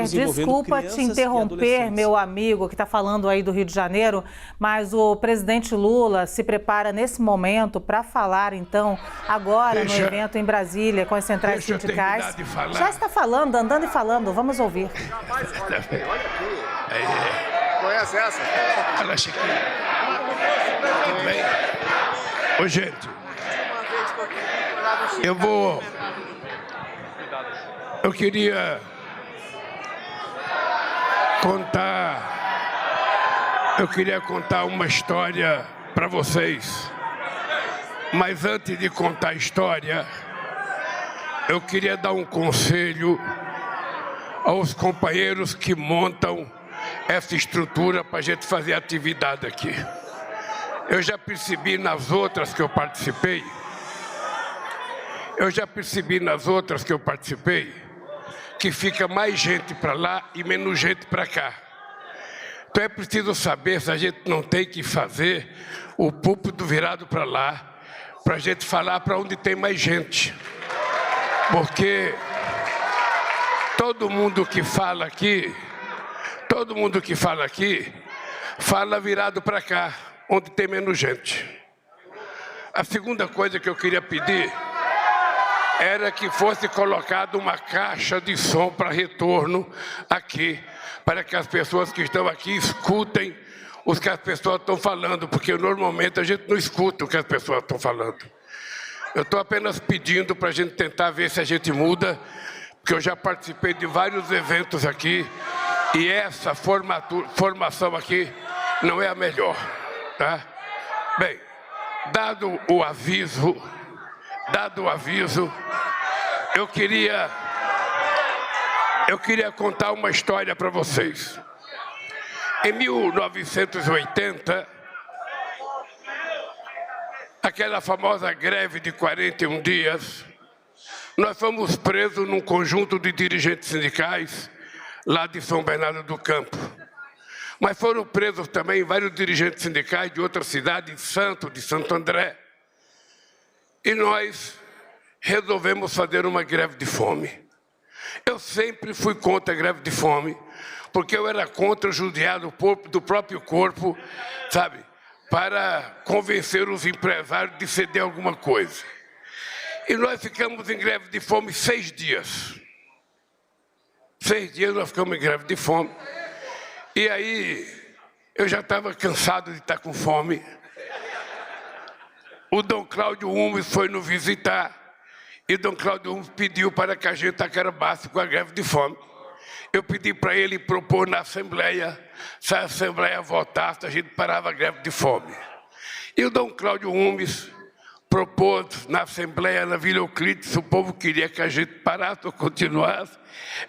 Desculpa te interromper, meu amigo, que está falando aí do Rio de Janeiro, mas o presidente Lula se prepara nesse momento para falar, então, agora no evento em Brasília, com as centrais sindicais. Já está falando, andando e falando, vamos ouvir. Conhece essa? Fala, Chiquinho. Tudo bem? Ô, gente, eu queria contar uma história para vocês. Mas antes de contar a história, eu queria dar um conselho aos companheiros que montam essa estrutura para a gente fazer atividade aqui. Eu já percebi nas outras que eu participei, que fica mais gente para lá e menos gente para cá. Então é preciso saber se a gente não tem que fazer o púlpito virado para lá, para a gente falar para onde tem mais gente. Porque todo mundo que fala aqui, fala virado para cá, onde tem menos gente. A segunda coisa que eu queria pedir era que fosse colocada uma caixa de som para retorno aqui, para que as pessoas que estão aqui escutem o que as pessoas estão falando, porque normalmente a gente não escuta o que as pessoas estão falando. Eu estou apenas pedindo para a gente tentar ver se a gente muda, porque eu já participei de vários eventos aqui e essa formação aqui não é a melhor, tá? Bem, dado o aviso, eu queria contar uma história para vocês. Em 1980, aquela famosa greve de 41 dias, nós fomos presos num conjunto de dirigentes sindicais lá de São Bernardo do Campo. Mas foram presos também vários dirigentes sindicais de outras cidades, de Santo André. E nós resolvemos fazer uma greve de fome. Eu sempre fui contra a greve de fome, porque eu era contra o judiar do próprio corpo, sabe, para convencer os empresários de ceder alguma coisa. E nós ficamos em greve de fome 6 dias. 6 dias nós ficamos em greve de fome. E aí, eu já estava cansado de estar com fome. O Dom Cláudio Umes foi nos visitar e Dom Cláudio Umes pediu para que a gente acabasse com a greve de fome. Eu pedi para ele propor na Assembleia, se a Assembleia votasse, a gente parava a greve de fome. E o Dom Cláudio Umes propôs na Assembleia, na Vila Euclides, o povo queria que a gente parasse ou continuasse.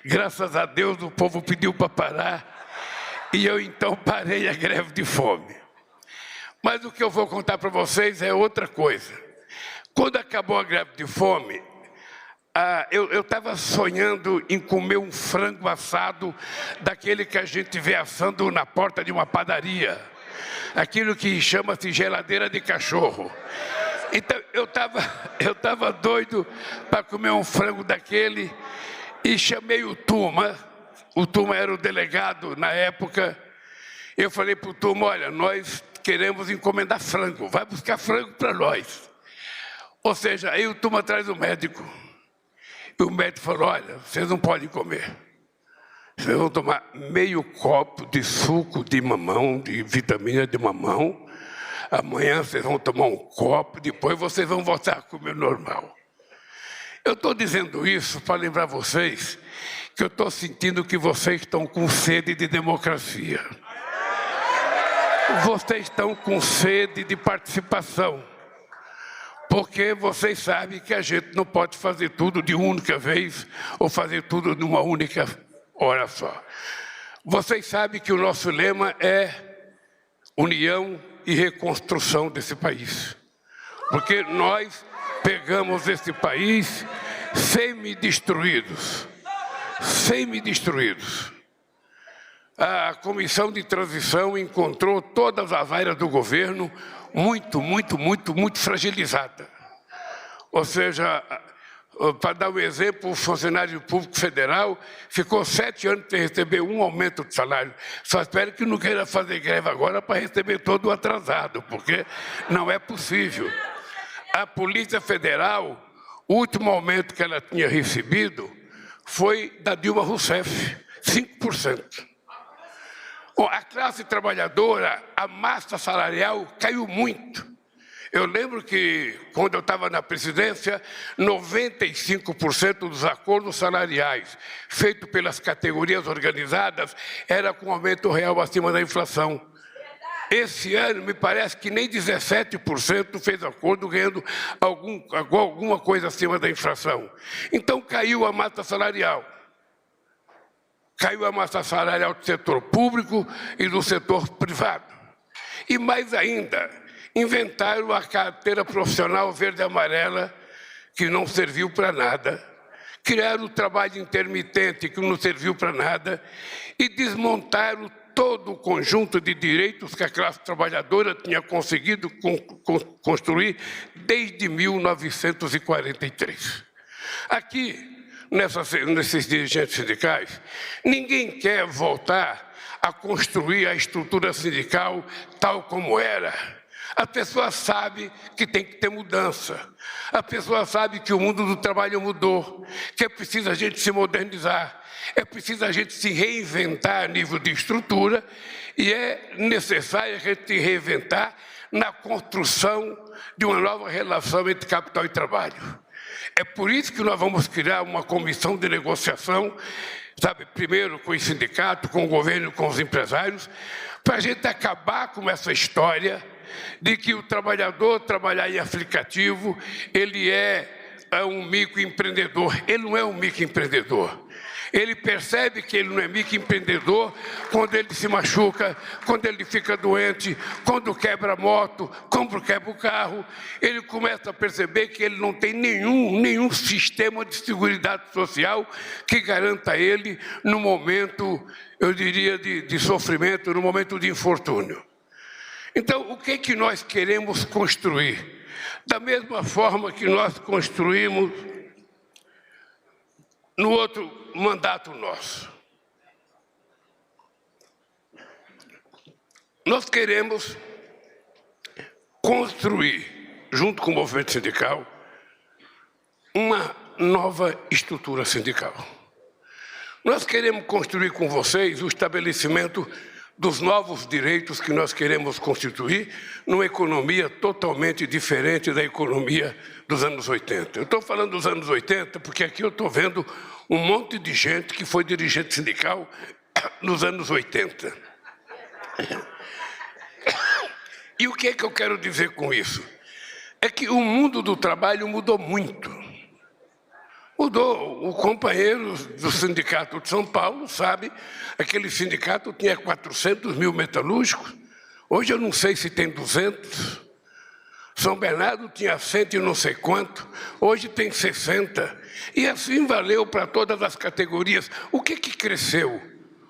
Graças a Deus o povo pediu para parar. E eu então parei a greve de fome. Mas o que eu vou contar para vocês é outra coisa. Quando acabou a greve de fome, eu estava sonhando em comer um frango assado daquele que a gente vê assando na porta de uma padaria. Aquilo que chama-se geladeira de cachorro. Então eu estava doido para comer um frango daquele e chamei o Tuma. O Tuma era o delegado na época. Eu falei para o Tuma, olha, nós queremos encomendar frango, vai buscar frango para nós. Ou seja, aí o Tuma traz o médico. E o médico falou, olha, vocês não podem comer. Vocês vão tomar meio copo de suco de mamão, de vitamina de mamão. Amanhã vocês vão tomar um copo, depois vocês vão voltar a comer normal. Eu estou dizendo isso para lembrar vocês que eu estou sentindo que vocês estão com sede de democracia. Vocês estão com sede de participação. Porque vocês sabem que a gente não pode fazer tudo de única vez ou fazer tudo numa única hora só. Vocês sabem que o nosso lema é união e reconstrução desse país. Porque nós pegamos esse país semi-destruídos. A comissão de transição encontrou todas as áreas do governo muito fragilizada. Ou seja, para dar um exemplo, o funcionário público federal ficou 7 anos sem receber um aumento de salário. Só espero que não queira fazer greve agora para receber todo o atrasado, porque não é possível. A Polícia Federal, o último aumento que ela tinha recebido foi da Dilma Rousseff, 5%. Bom, a classe trabalhadora, a massa salarial caiu muito. Eu lembro que, quando eu estava na presidência, 95% dos acordos salariais feitos pelas categorias organizadas era com aumento real acima da inflação. Esse ano, me parece que nem 17% fez acordo ganhando alguma coisa acima da inflação. Então, caiu a massa salarial. Caiu a massa salarial do setor público e do setor privado. E mais ainda, inventaram a carteira profissional verde e amarela, que não serviu para nada. Criaram o trabalho intermitente, que não serviu para nada. E desmontaram todo o conjunto de direitos que a classe trabalhadora tinha conseguido construir desde 1943. Aqui, nesses dirigentes sindicais, ninguém quer voltar a construir a estrutura sindical tal como era. A pessoa sabe que tem que ter mudança. A pessoa sabe que o mundo do trabalho mudou, que é preciso a gente se modernizar, é preciso a gente se reinventar a nível de estrutura e é necessário a gente se reinventar na construção de uma nova relação entre capital e trabalho. É por isso que nós vamos criar uma comissão de negociação, sabe, primeiro com o sindicato, com o governo, com os empresários, para a gente acabar com essa história de que o trabalhador trabalhar em aplicativo, ele é um microempreendedor. Ele não é um microempreendedor. Ele percebe que ele não é microempreendedor quando ele se machuca, quando ele fica doente, quando quebra a moto, quando quebra o carro. Ele começa a perceber que ele não tem nenhum sistema de seguridade social que garanta a ele no momento, eu diria, de sofrimento, no momento de infortúnio. Então, o que nós queremos construir? Da mesma forma que nós construímos no outro mandato nosso. Nós queremos construir, junto com o movimento sindical, uma nova estrutura sindical. Nós queremos construir com vocês o estabelecimento dos novos direitos que nós queremos constituir numa economia totalmente diferente da economia dos anos 80. Eu estou falando dos anos 80 porque aqui eu estou vendo um monte de gente que foi dirigente sindical nos anos 80. E o que é que eu quero dizer com isso? É que o mundo do trabalho mudou muito. Mudou. O companheiro do Sindicato de São Paulo sabe, aquele sindicato tinha 400 mil metalúrgicos, hoje eu não sei se tem 200. São Bernardo tinha 100 e não sei quanto, hoje tem 60. E assim valeu para todas as categorias. O que cresceu?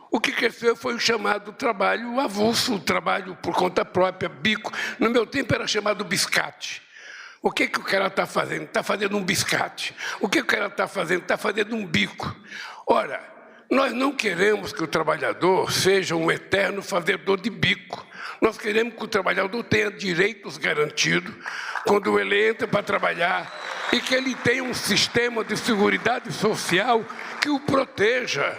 O que cresceu foi o chamado trabalho avulso, o trabalho por conta própria, bico. No meu tempo era chamado biscate. O que o cara está fazendo? Está fazendo um biscate. O que o cara está fazendo? Está fazendo um bico. Ora, nós não queremos que o trabalhador seja um eterno fazedor de bico. Nós queremos que o trabalhador tenha direitos garantidos quando ele entra para trabalhar e que ele tenha um sistema de seguridade social que o proteja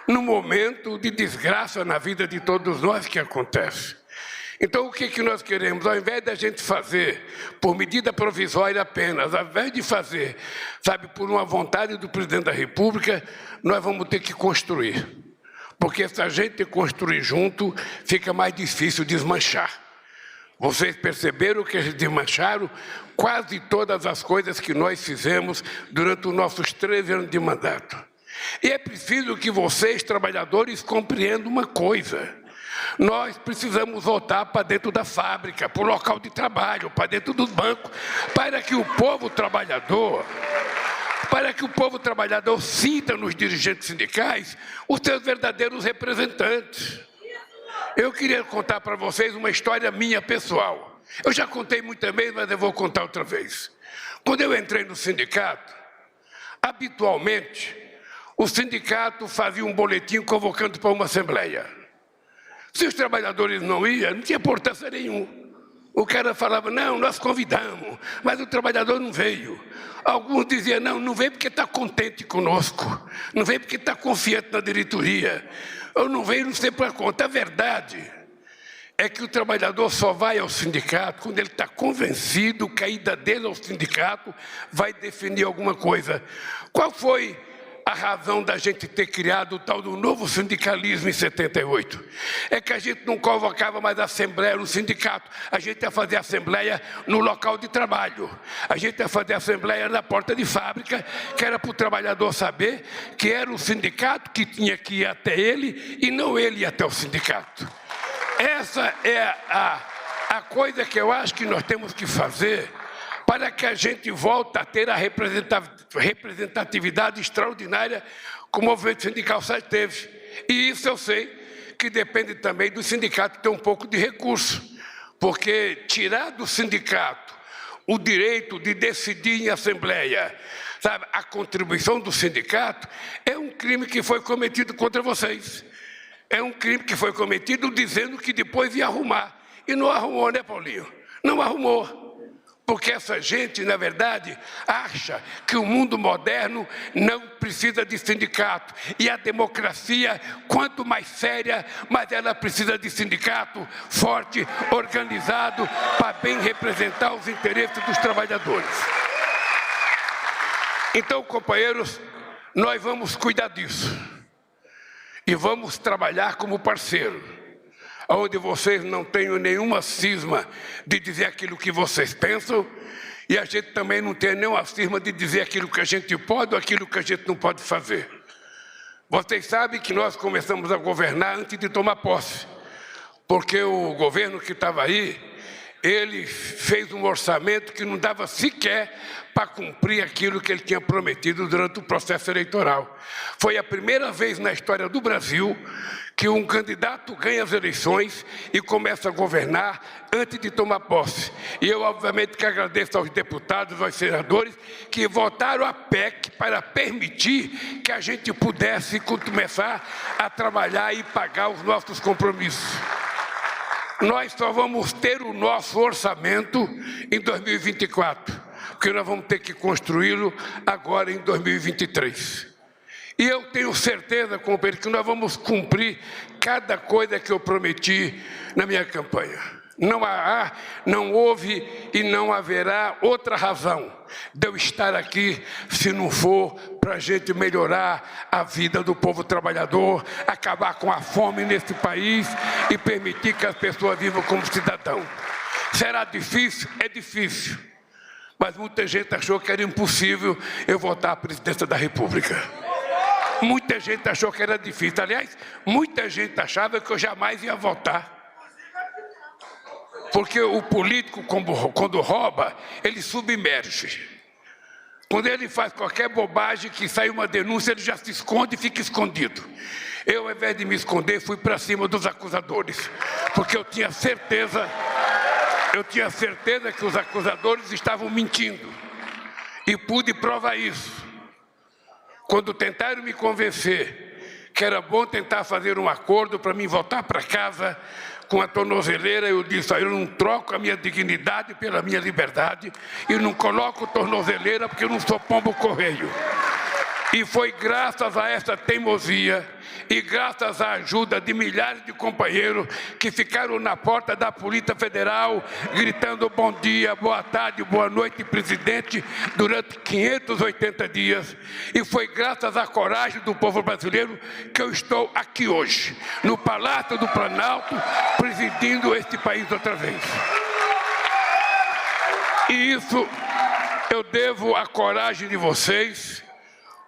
no momento de desgraça na vida de todos nós que acontece. Então, o que nós queremos? Ao invés da gente fazer por medida provisória apenas, ao invés de fazer, sabe, por uma vontade do presidente da República, nós vamos ter que construir. Porque se a gente construir junto, fica mais difícil desmanchar. Vocês perceberam que eles desmancharam quase todas as coisas que nós fizemos durante os nossos 13 anos de mandato. E é preciso que vocês, trabalhadores, compreendam uma coisa. Nós precisamos voltar para dentro da fábrica, para o local de trabalho, para dentro dos bancos, para que o povo trabalhador sinta nos dirigentes sindicais os seus verdadeiros representantes. Eu queria contar para vocês uma história minha pessoal. Eu já contei muitas vezes, mas eu vou contar outra vez. Quando eu entrei no sindicato, Habitualmente, o sindicato fazia um boletim convocando para uma assembleia. Se os trabalhadores não iam, não tinha importância nenhuma. O cara falava, não, nós convidamos, mas o trabalhador não veio. Alguns diziam, não veio porque está contente conosco, não veio porque está confiante na diretoria, ou não veio não sei para conta. A verdade é que o trabalhador só vai ao sindicato quando ele está convencido que a ida dele ao sindicato vai definir alguma coisa. Qual foi a razão da gente ter criado o tal do novo sindicalismo em 78? É que a gente não convocava mais assembleia no sindicato, a gente ia fazer assembleia no local de trabalho, a gente ia fazer assembleia na porta de fábrica, que era para o trabalhador saber que era o sindicato que tinha que ir até ele e não ele ir até o sindicato. Essa é a coisa que eu acho que nós temos que fazer para que a gente volte a ter a representatividade extraordinária que o movimento sindical sempre teve. E isso eu sei que depende também do sindicato ter um pouco de recurso, porque tirar do sindicato o direito de decidir em assembleia, sabe, a contribuição do sindicato, é um crime que foi cometido contra vocês. É um crime que foi cometido dizendo que depois ia arrumar. E não arrumou, né, Paulinho? Não arrumou. Porque essa gente, na verdade, acha que o mundo moderno não precisa de sindicato. E a democracia, quanto mais séria, mais ela precisa de sindicato forte, organizado, para bem representar os interesses dos trabalhadores. Então, companheiros, nós vamos cuidar disso. E vamos trabalhar como parceiro, onde vocês não tenham nenhuma cisma de dizer aquilo que vocês pensam, e a gente também não tem nenhuma cisma de dizer aquilo que a gente pode ou aquilo que a gente não pode fazer. Vocês sabem que nós começamos a governar antes de tomar posse, porque o governo que estava aí, ele fez um orçamento que não dava sequer para cumprir aquilo que ele tinha prometido durante o processo eleitoral. Foi a primeira vez na história do Brasil que um candidato ganha as eleições e começa a governar antes de tomar posse. E eu, obviamente, que agradeço aos deputados, aos senadores, que votaram a PEC para permitir que a gente pudesse começar a trabalhar e pagar os nossos compromissos. Nós só vamos ter o nosso orçamento em 2024, porque nós vamos ter que construí-lo agora em 2023. E eu tenho certeza, companheiro, que nós vamos cumprir cada coisa que eu prometi na minha campanha. Não houve e não haverá outra razão de eu estar aqui se não for para a gente melhorar a vida do povo trabalhador, acabar com a fome nesse país e permitir que as pessoas vivam como cidadão. Será difícil? É difícil. Mas muita gente achou que era impossível eu votar a presidência da República. Muita gente achou que era difícil. Aliás, muita gente achava que eu jamais ia votar. Porque o político, quando rouba, ele submerge. Quando ele faz qualquer bobagem, que sai uma denúncia, ele já se esconde e fica escondido. Eu, ao invés de me esconder, fui para cima dos acusadores. Porque eu tinha certeza que os acusadores estavam mentindo. E pude provar isso. Quando tentaram me convencer que era bom tentar fazer um acordo para mim voltar para casa com a tornozeleira, eu disse, eu não troco a minha dignidade pela minha liberdade e não coloco tornozeleira porque eu não sou pombo correio. E foi graças a essa teimosia e graças à ajuda de milhares de companheiros que ficaram na porta da Polícia Federal gritando bom dia, boa tarde, boa noite, presidente, durante 580 dias. E foi graças à coragem do povo brasileiro que eu estou aqui hoje, no Palácio do Planalto, presidindo este país outra vez. E isso eu devo à coragem de vocês,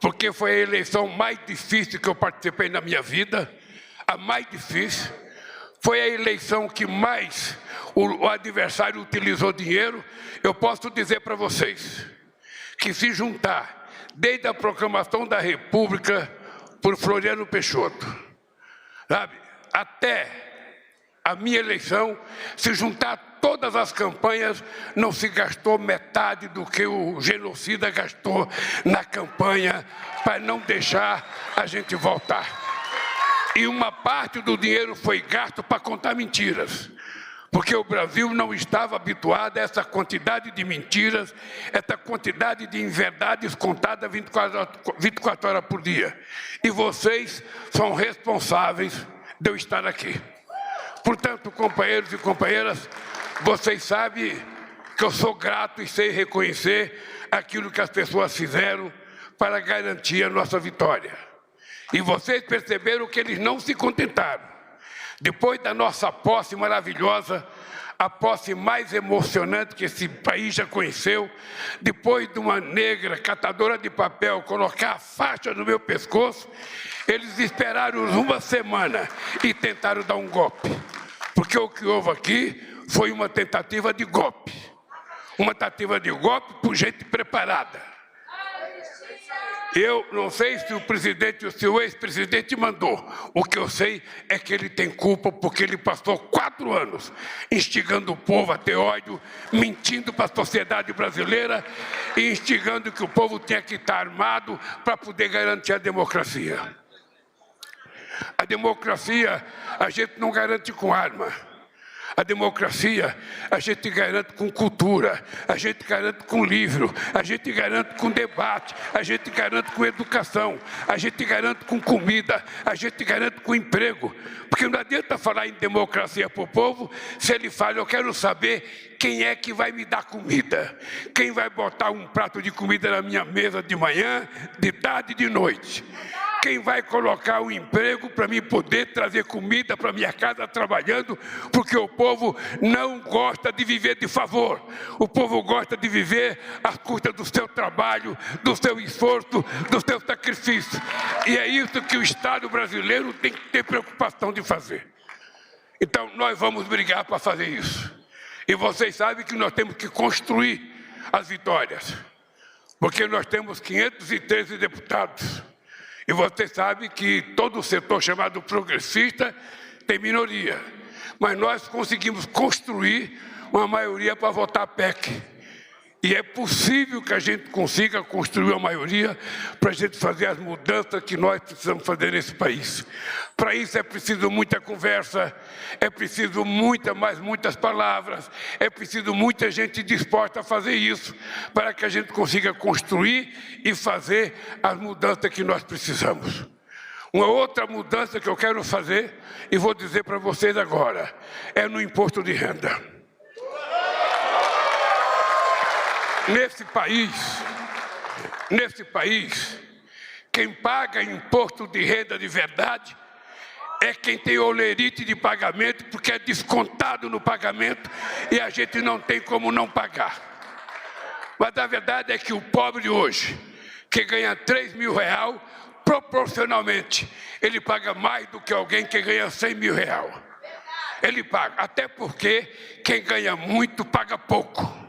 porque foi a eleição mais difícil que eu participei na minha vida, a mais difícil. Foi a eleição que mais o adversário utilizou dinheiro. Eu posso dizer para vocês que se juntar, desde a proclamação da República por Floriano Peixoto, sabe, até a minha eleição, se juntar todos todas as campanhas não se gastou metade do que o genocida gastou na campanha para não deixar a gente voltar. E uma parte do dinheiro foi gasto para contar mentiras, porque o Brasil não estava habituado a essa quantidade de mentiras, essa quantidade de inverdades contadas 24 horas por dia. E vocês são responsáveis de eu estar aqui. Portanto, companheiros e companheiras, vocês sabem que eu sou grato e sei reconhecer aquilo que as pessoas fizeram para garantir a nossa vitória. E vocês perceberam que eles não se contentaram. Depois da nossa posse maravilhosa, a posse mais emocionante que esse país já conheceu, depois de uma negra catadora de papel colocar a faixa no meu pescoço, eles esperaram uma semana e tentaram dar um golpe. Porque o que houve aqui foi uma tentativa de golpe. Uma tentativa de golpe por gente preparada. Eu não sei se o presidente ou se o ex-presidente mandou. O que eu sei é que ele tem culpa porque ele passou 4 anos instigando o povo a ter ódio, mentindo para a sociedade brasileira e instigando que o povo tinha que estar armado para poder garantir a democracia. A democracia a gente não garante com arma. A democracia a gente garante com cultura, a gente garante com livro, a gente garante com debate, a gente garante com educação, a gente garante com comida, a gente garante com emprego. Porque não adianta falar em democracia para o povo se ele fala, eu quero saber quem é que vai me dar comida, quem vai botar um prato de comida na minha mesa de manhã, de tarde e de noite. Quem vai colocar um emprego para mim poder trazer comida para minha casa trabalhando, porque o povo não gosta de viver de favor. O povo gosta de viver às custas do seu trabalho, do seu esforço, do seu sacrifício. E é isso que o Estado brasileiro tem que ter preocupação de fazer. Então, nós vamos brigar para fazer isso. E vocês sabem que nós temos que construir as vitórias, porque nós temos 513 deputados. E você sabe que todo o setor chamado progressista tem minoria. Mas nós conseguimos construir uma maioria para votar a PEC. E é possível que a gente consiga construir uma maioria para a gente fazer as mudanças que nós precisamos fazer nesse país. Para isso é preciso muita conversa, é preciso muitas palavras, é preciso muita gente disposta a fazer isso, para que a gente consiga construir e fazer as mudanças que nós precisamos. Uma outra mudança que eu quero fazer, e vou dizer para vocês agora, é no imposto de renda. Nesse país, quem paga imposto de renda de verdade é quem tem olerite de pagamento, porque é descontado no pagamento e a gente não tem como não pagar. Mas a verdade é que o pobre hoje, que ganha 3 mil reais, proporcionalmente, ele paga mais do que alguém que ganha 100 mil reais. Ele paga, até porque quem ganha muito paga pouco.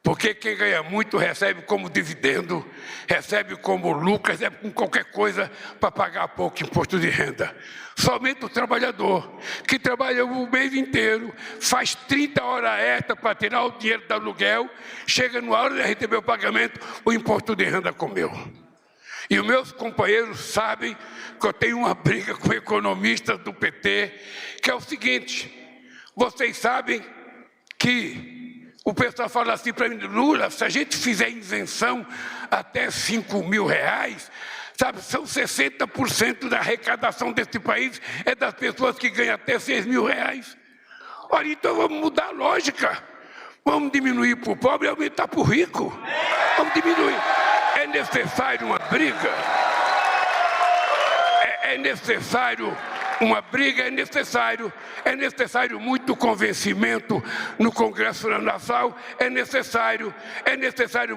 Porque quem ganha muito recebe como dividendo, recebe como lucro, recebe com qualquer coisa para pagar pouco imposto de renda. Somente o trabalhador, que trabalha o mês inteiro, faz 30 horas extra para tirar o dinheiro do aluguel, chega na hora de receber o pagamento, o imposto de renda comeu. E os meus companheiros sabem que eu tenho uma briga com economistas do PT, que é o seguinte, vocês sabem que o pessoal fala assim para mim, Lula, se a gente fizer isenção até 5 mil reais, sabe, são 60% da arrecadação desse país é das pessoas que ganham até 6 mil reais. Olha, então vamos mudar a lógica. Vamos diminuir para o pobre e aumentar para o rico. Vamos diminuir. É necessário uma briga? É necessário uma briga, é necessário muito convencimento no Congresso Nacional, é necessário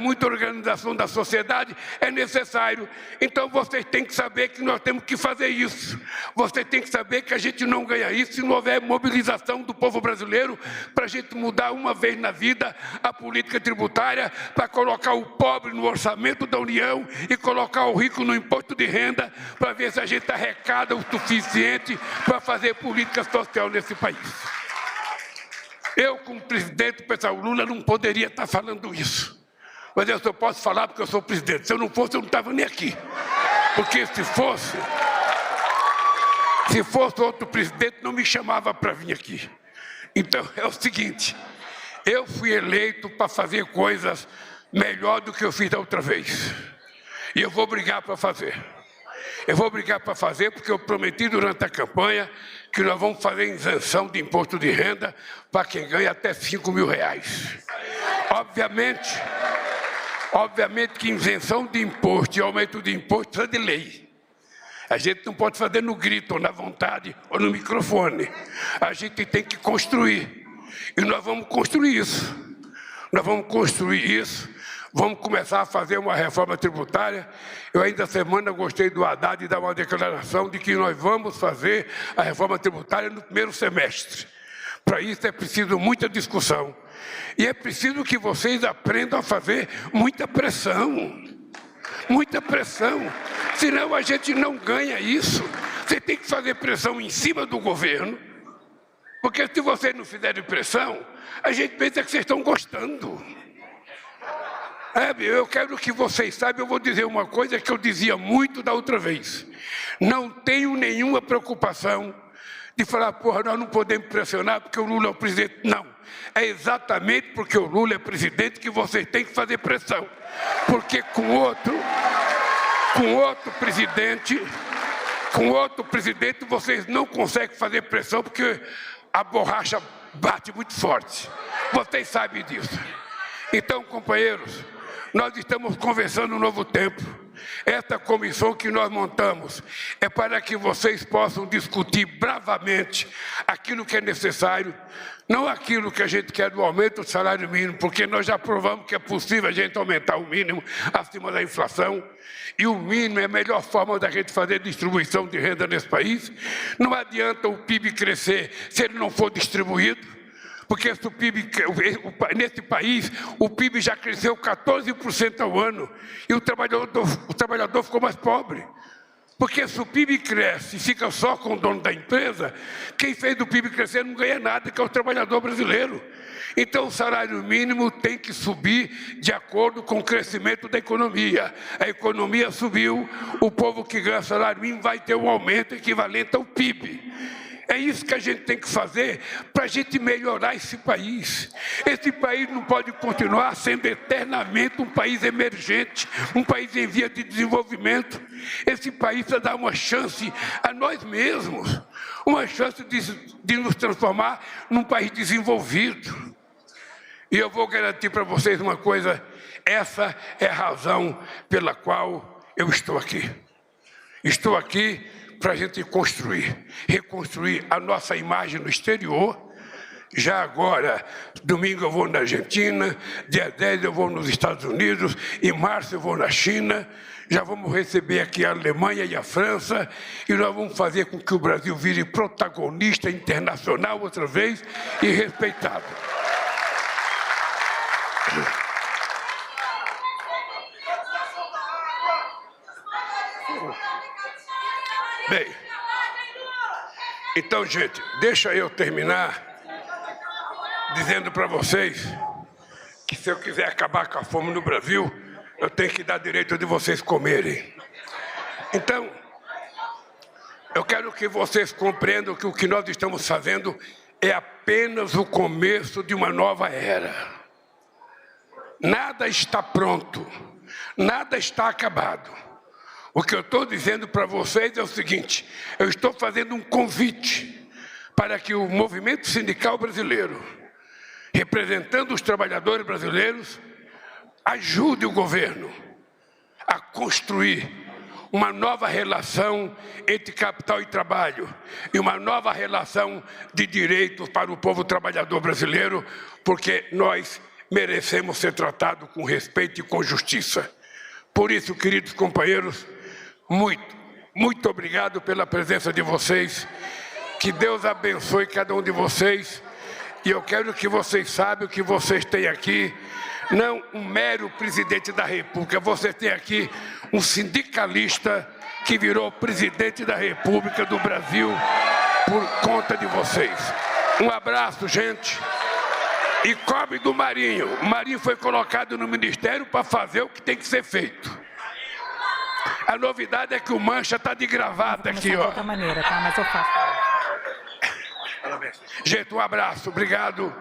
muita organização da sociedade, é necessário. Então vocês têm que saber que nós temos que fazer isso. Vocês têm que saber que a gente não ganha isso se não houver mobilização do povo brasileiro para a gente mudar uma vez na vida a política tributária, para colocar o pobre no orçamento da União e colocar o rico no imposto de renda, para ver se a gente arrecada o suficiente para fazer política social nesse país. Eu, como presidente, pessoal, o Lula não poderia estar falando isso. Mas eu só posso falar porque eu sou presidente. Se eu não fosse, eu não estava nem aqui. Porque se fosse outro presidente, não me chamava para vir aqui. Então, é o seguinte, eu fui eleito para fazer coisas melhor do que eu fiz da outra vez. E eu vou brigar para fazer. Eu vou brigar para fazer porque eu prometi durante a campanha que nós vamos fazer isenção de imposto de renda para quem ganha até R$5 mil. Obviamente que isenção de imposto e aumento de imposto é de lei. A gente não pode fazer no grito, ou na vontade, ou no microfone. A gente tem que construir. E nós vamos construir isso. Nós vamos construir isso. Vamos começar a fazer uma reforma tributária. Eu ainda semana gostei do Haddad dar uma declaração de que nós vamos fazer a reforma tributária no primeiro semestre. Para isso é preciso muita discussão. E é preciso que vocês aprendam a fazer muita pressão. Muita pressão. Senão a gente não ganha isso. Você tem que fazer pressão em cima do governo. Porque se vocês não fizerem pressão, a gente pensa que vocês estão gostando. Eu quero que vocês saibam, eu vou dizer uma coisa que eu dizia muito da outra vez. Não tenho nenhuma preocupação de falar, porra, nós não podemos pressionar porque o Lula é o presidente. Não, é exatamente porque o Lula é presidente que vocês têm que fazer pressão. Porque com outro presidente vocês não conseguem fazer pressão porque a borracha bate muito forte. Vocês sabem disso. Então, companheiros, nós estamos conversando um novo tempo. Esta comissão que nós montamos é para que vocês possam discutir bravamente aquilo que é necessário, não aquilo que a gente quer do aumento do salário mínimo, porque nós já provamos que é possível a gente aumentar o mínimo acima da inflação, e o mínimo é a melhor forma da gente fazer distribuição de renda nesse país. Não adianta o PIB crescer se ele não for distribuído. Porque nesse país, o PIB já cresceu 14% ao ano e o trabalhador ficou mais pobre. Porque se o PIB cresce e fica só com o dono da empresa, quem fez o PIB crescer não ganha nada, que é o trabalhador brasileiro. Então o salário mínimo tem que subir de acordo com o crescimento da economia. A economia subiu, o povo que ganha salário mínimo vai ter um aumento equivalente ao PIB. É isso que a gente tem que fazer para a gente melhorar esse país. Esse país não pode continuar sendo eternamente um país emergente, um país em via de desenvolvimento. Esse país precisa dar uma chance a nós mesmos, uma chance de nos transformar num país desenvolvido. E eu vou garantir para vocês uma coisa, essa é a razão pela qual eu estou aqui. Estou aqui para a gente reconstruir a nossa imagem no exterior. Já agora, domingo eu vou na Argentina, dia 10 eu vou nos Estados Unidos, em março eu vou na China, já vamos receber aqui a Alemanha e a França, e nós vamos fazer com que o Brasil vire protagonista internacional outra vez e respeitado. Bem, então, gente, deixa eu terminar dizendo para vocês que se eu quiser acabar com a fome no Brasil, eu tenho que dar direito de vocês comerem. Então, eu quero que vocês compreendam que o que nós estamos fazendo é apenas o começo de uma nova era. Nada está pronto, nada está acabado. O que eu estou dizendo para vocês é o seguinte, eu estou fazendo um convite para que o movimento sindical brasileiro, representando os trabalhadores brasileiros, ajude o governo a construir uma nova relação entre capital e trabalho e uma nova relação de direitos para o povo trabalhador brasileiro, porque nós merecemos ser tratados com respeito e com justiça. Por isso, queridos companheiros, muito obrigado pela presença de vocês. Que Deus abençoe cada um de vocês. E eu quero que vocês saibam que vocês têm aqui, não um mero presidente da República, vocês têm aqui um sindicalista que virou presidente da República do Brasil por conta de vocês. Um abraço, gente. E cobre do Marinho. O Marinho foi colocado no ministério para fazer o que tem que ser feito. A novidade é que o Mancha está de gravata aqui, ó. De outra maneira, tá? Mas eu faço. Gente, um abraço, obrigado.